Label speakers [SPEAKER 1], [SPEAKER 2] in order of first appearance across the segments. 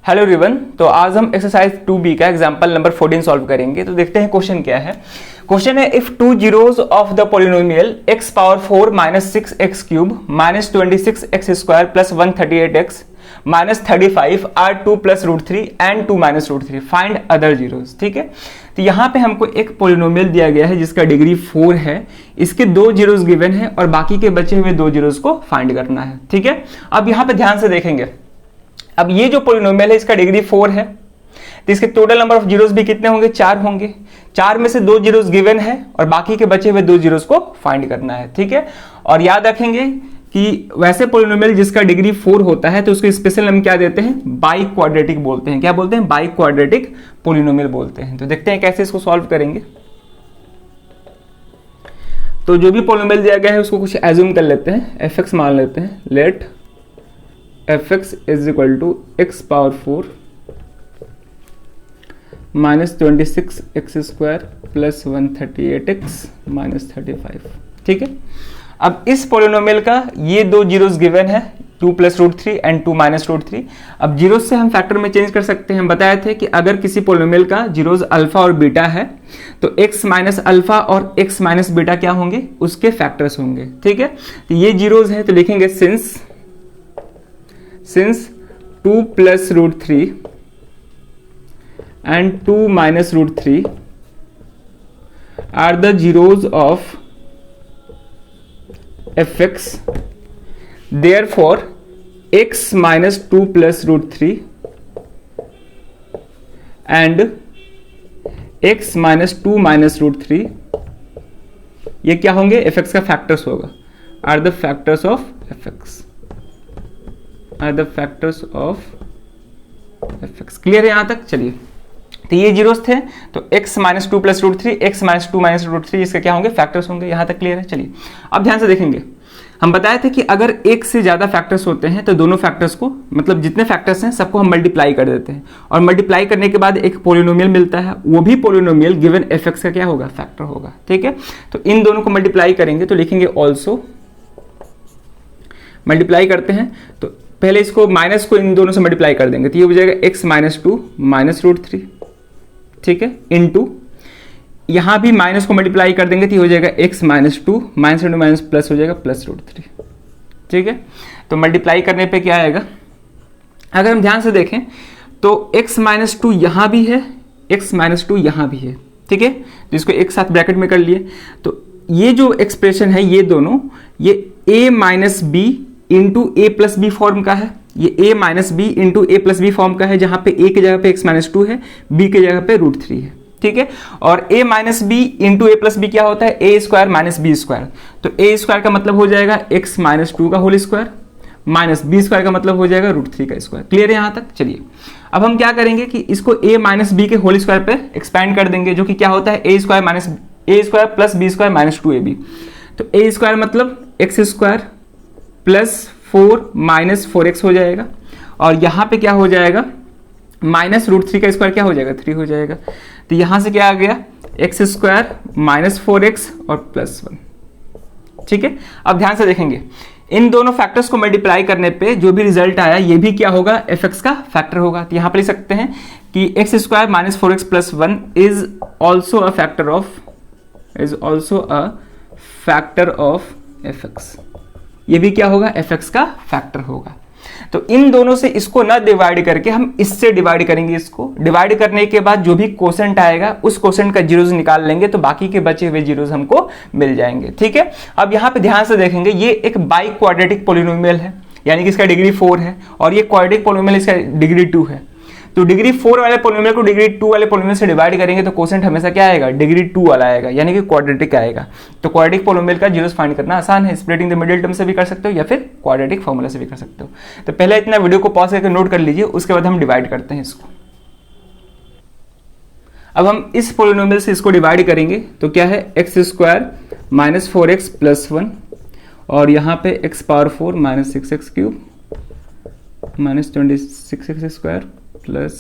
[SPEAKER 1] Hello everyone, तो आज हम एक्सरसाइज 2B का एग्जांपल नंबर 14 सॉल्व करेंगे। तो देखते हैं क्वेश्चन क्या है। क्वेश्चन है if two zeros of the polynomial x power 4 minus 6x cube minus 26x square plus 138x minus 35 are 2 plus root 3 and 2 minus root 3 find other zeros. ठीक है, तो यहाँ पे हमको एक पॉलिनोमियल दिया गया है जिसका डिग्री 4 है। इसके दो जीरोज गिवन है और बाकी के बचे हुए दो जीरोज को फाइंड करना है। ठीक है, अब यहाँ पे ध्यान से देखेंगे। अब ये जो पॉलिनोमियल है इसका डिग्री 4 है, तो इसके टोटल नंबर ऑफ जीरोस भी कितने होंगे? 4 होंगे। 4 में से दो जीरोस गिवन है और बाकी के बचे हुए दो जीरोस को फाइंड करना है। ठीक है, और याद रखेंगे कि वैसे पॉलिनोमियल जिसका डिग्री 4 होता है तो उसको स्पेशल नाम क्या देते हैं? बाई क्वाड्रेटिक बोलते हैं। क्या बोलते हैं? बाई क्वाड्रेटिक पॉलिनोमियल बोलते हैं। तो देखते हैं कैसे इसको सॉल्व करेंगे। तो जो भी पॉलिनोमियल दिया गया है उसको कुछ एज्यूम कर लेते हैं, एफ मान लेते हैं। Let fx is equal to x power 4 minus 26x square plus 138x minus 35। ठीक है, अब इस पॉलिनोमियल का ये दो जीरोस गिवन है, 2 plus root 3 and 2 minus root 3। अब जीरोस से हम फैक्टर में चेंज कर सकते हैं। हम बताए थे कि अगर किसी पॉलिनोमियल का जीरोस अल्फा और बीटा है तो x माइनस अल्फा और x माइनस बीटा क्या होंगे? उसके फैक्टर्स होंगे। ठीक है, तो ये जीरोस है तो लिखेंगे since 2 plus root 3 and 2 minus root 3 are the zeros of fx, therefore x minus 2 plus root 3 and x minus 2 minus root 3 ये क्या होंगे? fx का फैक्टर्स होगा, are the factors of fx, are the factors of fx। Clear है यहां तक? चलिए, तो ये जीरोस थे तो x minus 2 plus root 3, x minus 2 minus root 3 इसके क्या होंगे? फैक्टर्स होंगे। यहां तक क्लियर है? चलिए, अब ध्यान से देखेंगे। हम बताए थे कि अगर एक से ज्यादा फैक्टर्स होते हैं तो दोनों फैक्टर्स को, मतलब जितने फैक्टर्स हैं सबको हम मल्टीप्लाई कर देते हैं और मल्टीप्लाई करने के बाद एक पॉलिनोमियल मिलता है। वो भी पॉलिनोमियल गिवन fx का क्या होगा? फैक्टर होगा। ठीक है, तो इन दोनों को मल्टीप्लाई करेंगे तो लिखेंगे ऑल्सो। मल्टीप्लाई करते हैं तो पहले इसको माइनस को इन दोनों से मल्टीप्लाई कर देंगे तो ये हो जाएगा x माइनस 2 माइनस रूट 3। ठीक है, इनटू यहां भी माइनस को मल्टीप्लाई कर देंगे तो ये हो जाएगा x minus 2 minus into minus plus हो जाएगा प्लस रूट 3। ठीक है, तो मल्टीप्लाई करने पे क्या आएगा? अगर हम ध्यान से देखें तो x माइनस 2 यहां भी है, x माइनस 2 यहां भी है। ठीक है, तो इसको एक साथ ब्रैकेट में कर लिए तो ये जो एक्सप्रेशन है ये दोनों, ये a minus B into A plus B form का है। ये a minus B into A plus B form का है, जहां पे a की जगह पे x माइनस 2 है, b की जगह पे रूट 3 है। ठीक है, और a minus B into A plus B क्या होता है? a square minus B square. तो a स्क्वायर का मतलब हो जाएगा x माइनस 2 का whole square minus B square का मतलब हो जाएगा रूट 3 का स्क्वायर। क्लियर है यहां तक? चलिए, अब हम क्या करेंगे कि इसको a माइनस बी के होल स्क्वायर पे एक्सपैंड कर देंगे, जो कि क्या होता है? a square minus a square plus B square minus 2ab। तो a स्क्वायर मतलब x square plus 4 minus 4x हो जाएगा और यहां पे क्या हो जाएगा? माइनस रूट 3 का स्क्वायर क्या हो जाएगा? 3 हो जाएगा। तो यहां से क्या आ गया? एक्स स्क्वायर माइनस 4x और प्लस 1। ठीक है, अब ध्यान से देखेंगे इन दोनों फैक्टर्स को मल्टीप्लाई करने पे जो भी रिजल्ट आया ये भी क्या होगा? fx का फैक्टर होगा। तो यहां पर लिख सकते हैं कि x square minus 4x plus 1 is also a factor of fx। ये भी क्या होगा? fx का फैक्टर होगा। तो इन दोनों से इसको ना डिवाइड करके हम इससे डिवाइड करेंगे। इसको डिवाइड करने के बाद जो भी क्वोशेंट आएगा उस क्वोशेंट का जीरोस निकाल लेंगे तो बाकी के बचे हुए जीरोस हमको मिल जाएंगे। ठीक है, अब यहां पे ध्यान से देखेंगे ये एक बाई क्वाड्रेटिक पॉलिनोमियल है, यानी कि इसका डिग्री 4 है और ये क्वाड्रेटिक पॉलिनोमियल इसका डिग्री 2 है। तो डिग्री 4 वाले पॉलिनोमियल को डिग्री 2 वाले पॉलिनोमियल से डिवाइड करेंगे तो क्वोशेंट हमेशा क्या आएगा? डिग्री 2 वाला आएगा, यानी कि क्वाड्रेटिक आएगा। तो क्वाड्रेटिक पॉलिनोमियल का जीरोस फाइंड करना आसान है। स्प्लिटिंग द मिडिल टर्म से भी कर सकते हो या फिर क्वाड्रेटिक फॉर्मूला से भी कर सकते हो। तो पहले इतना वीडियो को पॉज करके नोट कर लीजिए, उसके बाद हम डिवाइड करते हैं इसको। अब हम इस पॉलिनोमियल से इसको डिवाइड करेंगे तो क्या है? X square minus 4x plus 1 और यहां पे x power 4 minus 6x cube minus 26x square plus.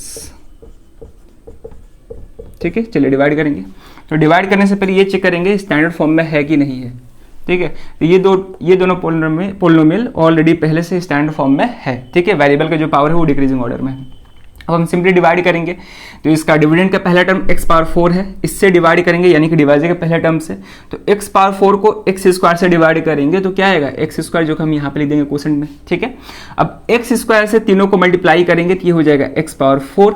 [SPEAKER 1] ठीक है, चलिए डिवाइड करेंगे। तो डिवाइड करने से पहले ये चेक करेंगे स्टैंडर्ड फॉर्म में है कि नहीं है। ठीक है, तो ये दोनों पॉलिनोमियल ऑलरेडी पहले से स्टैंडर्ड फॉर्म में है। ठीक है, वेरिएबल का जो पावर है वो डिक्रीजिंग ऑर्डर में है। अब हम सिंपली डिवाइड करेंगे, तो इसका डिविडेंड का पहला टर्म x पावर 4 है, इससे डिवाइड करेंगे यानी कि डिवाइजर के पहले टर्म से, तो x पावर 4 को x स्क्वायर से डिवाइड करेंगे तो क्या आएगा x स्क्वायर, जो कि हम यहाँ पे लिख देंगे क्वोशेंट में, ठीक है। अब x स्क्वायर से तीनों को मल्टीप्लाई करेंगे तो ये हो जाएगा x power 4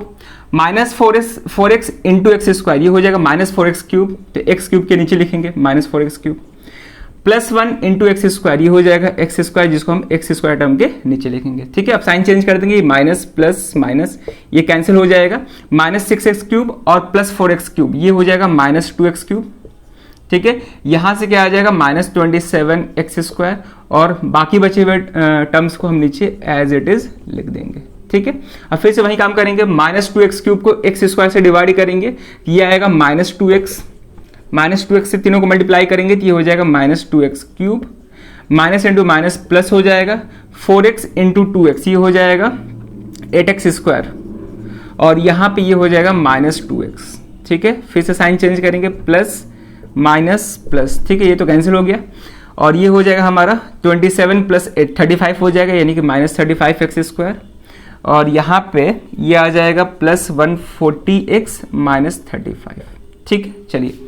[SPEAKER 1] minus 4x into x square, ये हो जाएगा माइनस 4x क्यूब, तो x क्यूब के नीचे लिखेंगे minus 4x cube, plus 1 into x square, ये हो जाएगा एक्स स्क्वायर जिसको हम एक्स स्क्वायर टर्म के नीचे लिखेंगे, ठीक है। अब साइन चेंज कर देंगे, माइनस प्लस माइनस ये कैंसिल हो जाएगा, माइनस 6x क्यूब और प्लस 4x क्यूब, ये हो जाएगा माइनस 2x क्यूब, ठीक है। यहां से क्या आ जाएगा माइनस 27x स्क्वायर, और बाकी बचे हुए टर्म्स को हम नीचे एज इट इज लिख देंगे, ठीक है। अब फिर से वही काम करेंगे, माइनस 2x क्यूब को एक्स स्क्वायर से डिवाइड करेंगे, ये आएगा माइनस 2x, माइनस 2x से तीनों को मल्टीप्लाई करेंगे तो ये हो जाएगा minus 2x cube, minus into minus plus हो जाएगा 4x इंटू 2x, ये हो जाएगा 8x स्क्वायर, और यहाँ पे ये हो जाएगा माइनस 2x, ठीक है। फिर से साइन चेंज करेंगे, प्लस माइनस प्लस, ठीक है, ये तो कैंसिल हो गया, और ये हो जाएगा हमारा 27 प्लस 8 35 हो जाएगा, यानी कि माइनस 35x स्क्वायर, और यहाँ पे ये आ जाएगा प्लस 140x माइनस 35, ठीक है। चलिए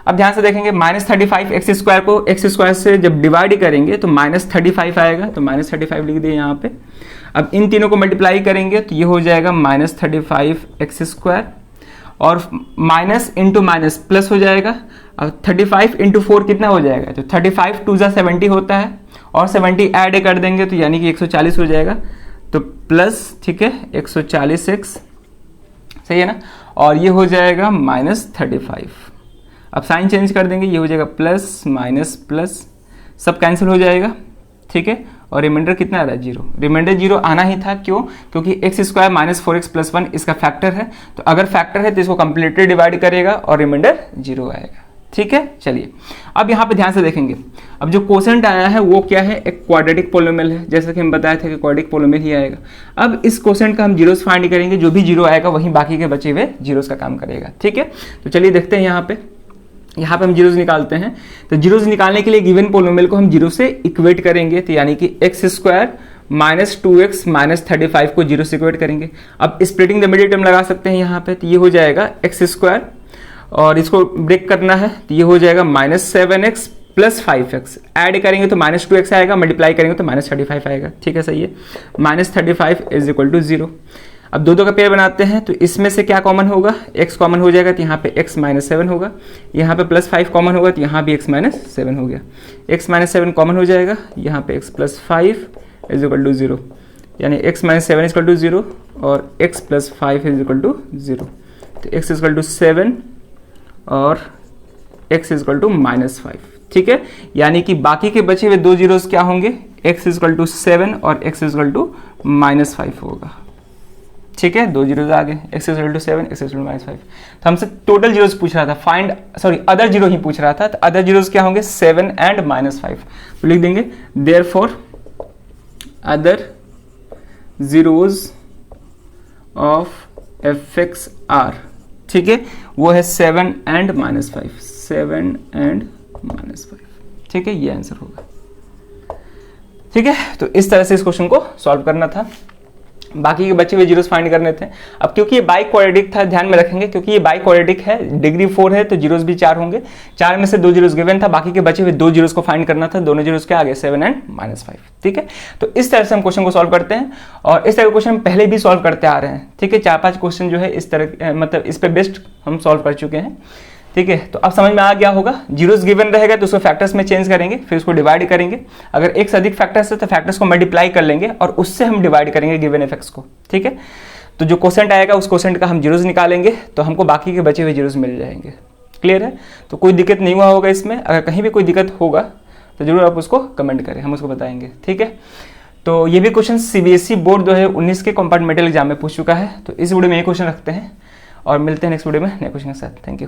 [SPEAKER 1] अब ध्यान से देखेंगे, माइनस 35x स्क्वायर को एक्स स्क्वायर से जब डिवाइड करेंगे तो माइनस 35 आएगा, तो माइनस 35 लिख दिए यहाँ पे। अब इन तीनों को मल्टीप्लाई करेंगे तो ये हो जाएगा माइनस 35x स्क्वायर, और माइनस इंटू माइनस प्लस हो जाएगा। अब 35 इंटू 4 कितना हो जाएगा, तो 35 2 जा 70 होता है, और 70 ऐड कर देंगे तो यानी कि 140 हो जाएगा, तो प्लस, ठीक है, 140x, सही है ना, और ये हो जाएगा माइनस 35। अब साइन चेंज कर देंगे, ये हो जाएगा प्लस माइनस प्लस, सब कैंसिल हो जाएगा, ठीक है, और रिमाइंडर कितना आ रहा है 0, रिमाइंडर 0 आना ही था, क्यों, क्योंकि x square minus 4x plus 1 इसका फैक्टर है, तो अगर फैक्टर है तो इसको कंप्लीटली डिवाइड करेगा और रिमाइंडर 0 आएगा, ठीक है। चलिए अब यहाँ पे ध्यान से देखेंगे, अब जो क्वोशेंट आया है वो क्या है, एक क्वाड्रेटिक पोलिनोमियल है, जैसे कि हम बताए थे कि क्वाड्रेटिक पोलिनोमियल ही आएगा। अब इस क्वोशेंट का हम जीरोस फाइंड करेंगे, जो भी जीरो आएगा वहीं बाकी के बचे हुए जीरोस का काम करेगा, ठीक है। तो चलिए देखते हैं, यहाँ पे हम जीरोस निकालते हैं, तो जीरोस निकालने के लिए गिवन पोलिनोमियल को हम जीरो से इक्वेट करेंगे, तो यानी कि x square minus 2x minus 35 को जीरो से इक्वेट करेंगे। अब स्प्लिटिंग द मिडिल टर्म लगा सकते हैं यहाँ पे, तो ये हो जाएगा एक्स स्क्वायर, और इसको ब्रेक करना है तो ये हो जाएगा minus 7x plus 5x, add करेंगे तो माइनस 2x आएगा, मल्टीप्लाई करेंगे तो माइनस 35 आएगा, ठीक है, सही है। Minus 35 is equal to 0। अब दो का पेयर बनाते हैं, तो इसमें से क्या कॉमन होगा, x कॉमन हो जाएगा, तो यहाँ पे x माइनस 7 होगा, यहाँ पे प्लस 5 कॉमन होगा, तो यहाँ भी x माइनस 7 हो गया, x माइनस 7 कॉमन हो जाएगा, यहाँ पे x plus 5 is equal to 0, यानी x minus 7 is equal to 0 और x plus 5 is equal to 0, तो x इज इक्वल टू 7 और x is equal to minus 5, ठीक है। यानी कि बाकी के बचे हुए दो जीरोस क्या होंगे, x इज इक्वल टू 7 और x is equal to minus 5 होगा, ठीक है, दो जीरोस आ गए, x is equal to 7, x is equal to minus 5। तो हमसे टोटल जीरोस पूछ रहा था, अदर जीरो ही पूछ रहा था, तो अदर जीरोस क्या होंगे 7 एंड माइनस 5, तो लिख देंगे therefore other zeros of fx are, ठीक है, वो है 7 एंड माइनस 5, 7 एंड माइनस 5, ठीक है, ये आंसर होगा, ठीक है। तो इस तरह से इस क्वेश्चन को सॉल्व करना था, बाकी के बचे हुए जीरोस फाइंड करने थे। अब क्योंकि ये बाई क्वाड्रेटिक था, ध्यान में रखेंगे, क्योंकि ये बाई क्वाड्रेटिक है, डिग्री 4 है, तो जीरोस भी 4 होंगे, 4 में से 2 जीरोस गिवन था, बाकी के बचे हुए 2 जीरोस को फाइंड करना था, दोनों जीरोस क्या आ गए 7 एंड माइनस 5, ठीक है। तो इस तरह से हम क्वेश्चन को सॉल्व करते हैं, और इस तरह के क्वेश्चन हम पहले भी सॉल्व करते आ रहे हैं, ठीक है, 4-5 क्वेश्चन जो है इस तरह, मतलब इस पे बेस्ट हम सॉल्व कर चुके हैं, ठीक है। तो अब समझ में आ गया होगा, जीरोस गिवन रहेगा तो उसको फैक्टर्स में चेंज करेंगे, फिर उसको डिवाइड करेंगे, अगर एक से अधिक फैक्टर्स है तो फैक्टर्स को मल्टीप्लाई कर लेंगे और उससे हम डिवाइड करेंगे गिवन एफएक्स को, ठीक है। तो जो क्वोशेंट आएगा उस क्वोशेंट का हम जीरोस निकालेंगे, तो हमको बाकी के बचे हुए जीरोस मिल जाएंगे, क्लियर है। तो कोई दिक्कत नहीं हुआ होगा इसमें, अगर कहीं भी कोई दिक्कत होगा तो जरूर आप उसको कमेंट करें, हम उसको बताएंगे, ठीक है। तो ये भी क्वेश्चन सीबीएसई बोर्ड 2019 के कंपार्टमेंटल एग्जाम में पूछ चुका है। तो इस वीडियो में ये क्वेश्चन रखते हैं और मिलते हैं नेक्स्ट वीडियो में नए क्वेश्चन के साथ। Thank you.